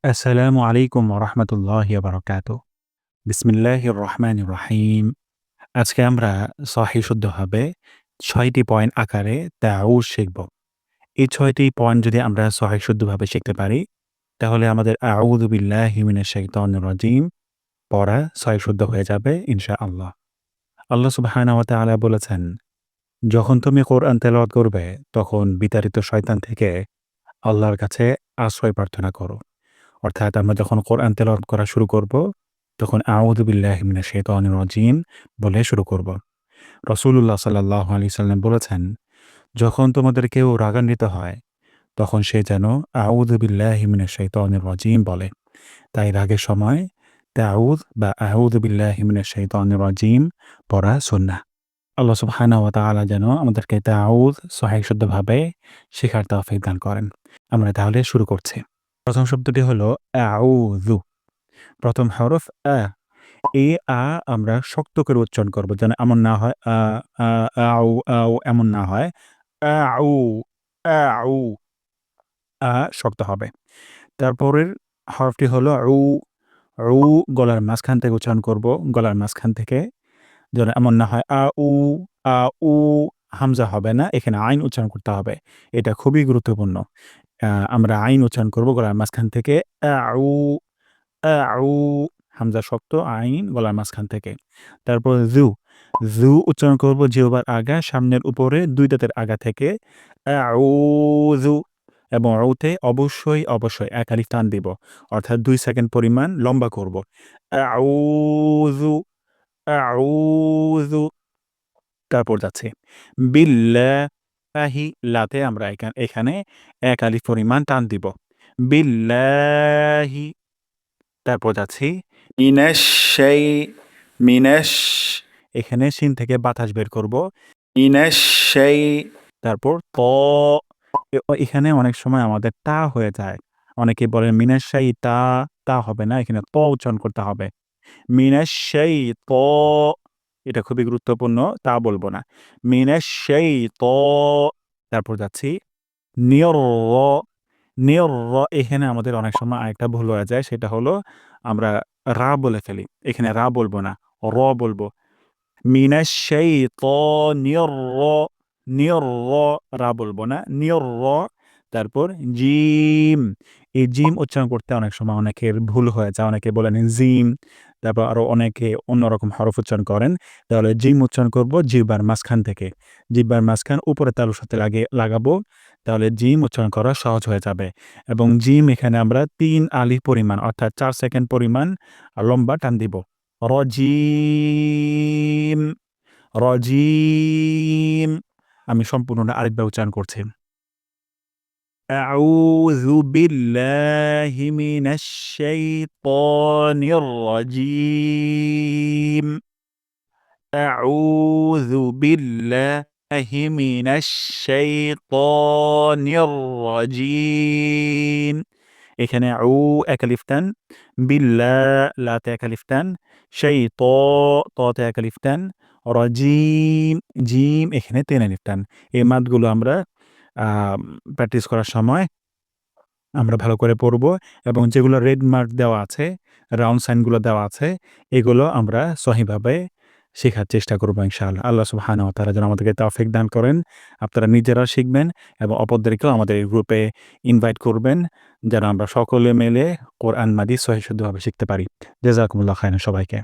আসসালামু আলাইকুম ওরহমতুল্লাহি বারাকাতুহু। বিসমিল্লাহির রহমানির রহিম। আজকে আমরা সহিহ শুদ্ধভাবে ৬টি পয়েন্ট আকারে তাউজ শিখব। এই ৬টি পয়েন্ট যদি আমরা সহিহ শুদ্ধভাবে শিখতে পারি, তাহলে আমাদের আউযু বিল্লাহি মিনাশ শাইতানির রাজিম পড়া সহিহ শুদ্ধ হয়ে যাবে ইনশাআল্লাহ। আল্লাহ সুবহানাহু ওয়া তাআলা বলেছেন, যখন তুমি কোরআন তেলাওয়াত করবে, তখন বিতাড়িত শয়তান থেকে আল্লাহর কাছে আশ্রয় প্রার্থনা করো। অর্থাৎ আমরা যখন কোরআন তেলাওয়াত করা শুরু করব, তখন আউযু বিল্লাহি মিনাশ শাইতানির রাজিম বলে শুরু করব। রাসূলুল্লাহ সাল্লাল্লাহু আলাইহি সাল্লাম বলেছেন, যখন তোমাদের কেউ রাগান্বিত হয়, তখন সে যেন আউযু বিল্লাহি মিনাশ শাইতানির রাজিম বলে। তাই রাগের সময় তাউয বা আউযু বিল্লাহি মিনাশ শাইতানির রাজিম পড়া সুন্নাহ। আল্লাহ সুবহানাহু ওয়া তাআলা যেন আমাদেরকে তাউয সহিহ শুদ্ধভাবে শেখার তৌফিক দান করেন। আমরা তাহলে শুরু করছি। প্রথম শব্দটি হলো আউযু। প্রথম হরফ আ। এই আমরা শক্ত করে উচ্চারণ করব। যেন এমন না হয় আ, আউ, আউ এমন না হয়। আউ, আউ, শক্ত হবে। তারপরের হরফটি হলো উ, উ গলার মাঝখান থেকে উচ্চারণ করব। গলার মাঝখান থেকে যেন এমন না হয় আ, উ হামজা হবে না। এখানে আইন উচ্চারণ করতে হবে। এটা খুবই গুরুত্বপূর্ণ। আমরা আইন উচ্চারণ করব গলার মাঝখান থেকে আউ আউ হামজা শক্ত, আইন গলার মাঝখান থেকে। তারপর যু, যু উচ্চারণ করব জিহ্বার আগা, সামনের উপরে ২ দাঁতের আগা থেকে আউযু এবং তে অবশ্যই ১ আলিফ টান দিব। অর্থাৎ ২ সেকেন্ড পরিমাণ লম্বা করব। আউযু, আউযু। তারপর যাচ্ছে বিল্লাহি, লাতে আমরা এখানে ১ আলিফ পরিমাণ টান দিব। বিল্লাহি। তারপর যাচ্ছি মিনাশ শাই, মিনাশ, এখানে শিন থেকে বাতাস বের করব। মিনাশ শাই। তারপর এখানে অনেক সময় আমাদের তা হয়ে যায়। অনেকে বলেন মিনাশ শাই তা, তা হবে না, এখানে উচ্চারণ করতে হবে। মিনাশ শাই এটা খুবই গুরুত্বপূর্ণ, তা বলবো না। মিনাশ শাই। তারপর যাচ্ছি নিয়র, নিয়র, এখানে আমাদের অনেক সময় আরেকটা ভুল হয়ে যায়, সেটা হলো আমরা রা বলে ফেলি। এখানে রা বলবো না, বলবো। মিনাশ শাইতানির নিয়র, রা বলবো না, নিয়র। তারপর জিম। এই জিম উচ্চারণ করতে অনেক সময় অনেকের ভুল হয়ে যায়। অনেকে বলেন জিম। তারপর আরো অনেকে অন্যরকম হরফ উচ্চারণ করেন। তাহলে জিম উচ্চারণ করব জিহ্বার মাঝখান থেকে। জিহ্বার মাঝখান উপরে তালুর সাথে লাগাবো। তাহলে জিম উচ্চারণ করা সহজ হয়ে যাবে। এবং জিম এখানে আমরা ৩ আলিফ পরিমাণ অর্থাৎ ৪ সেকেন্ড পরিমাণ লম্বা টান দিব। রজিম, রজিম। আমি সম্পূর্ণটা আরেকবার উচ্চারণ করছি। আউযু বিল্লাহি মিনাশ শাইতানির রাজিম। আউযু বিল্লাহি মিনাশ শাইতানির রাজিম। এখানে ১ আলিফ টান, লাতে ১ আলিফ টান, ততে ১ আলিফ টান, রাজিম, জিম এখানে ৩ আলিফ টান। এই মাদগুলো আমরা আ প্র্যাকটিস করার সময় আমরা ভালো করে পড়ব এবং যেগুলো রেড মার্ক দেওয়া আছে, রাউন্ড সাইন গুলো দেওয়া আছে, এগুলো আমরা সহিভাবে শেখার চেষ্টা করব ইনশাআল্লাহ। আল্লাহ সুবহানাহু ওয়া তাআলা যেন আমাদেরকে তৌফিক দান করেন। আপনারা নিজেরাও শিখবেন এবং অপরদেরকেও আমাদের এই গ্রুপে ইনভাইট করবেন, যেন আমরা সকলে মিলে কোরআন মাজিদ সহিহ শুদ্ধভাবে শিখতে পারি। জাযাকুমুল্লাহ খাইরান সবাইকে।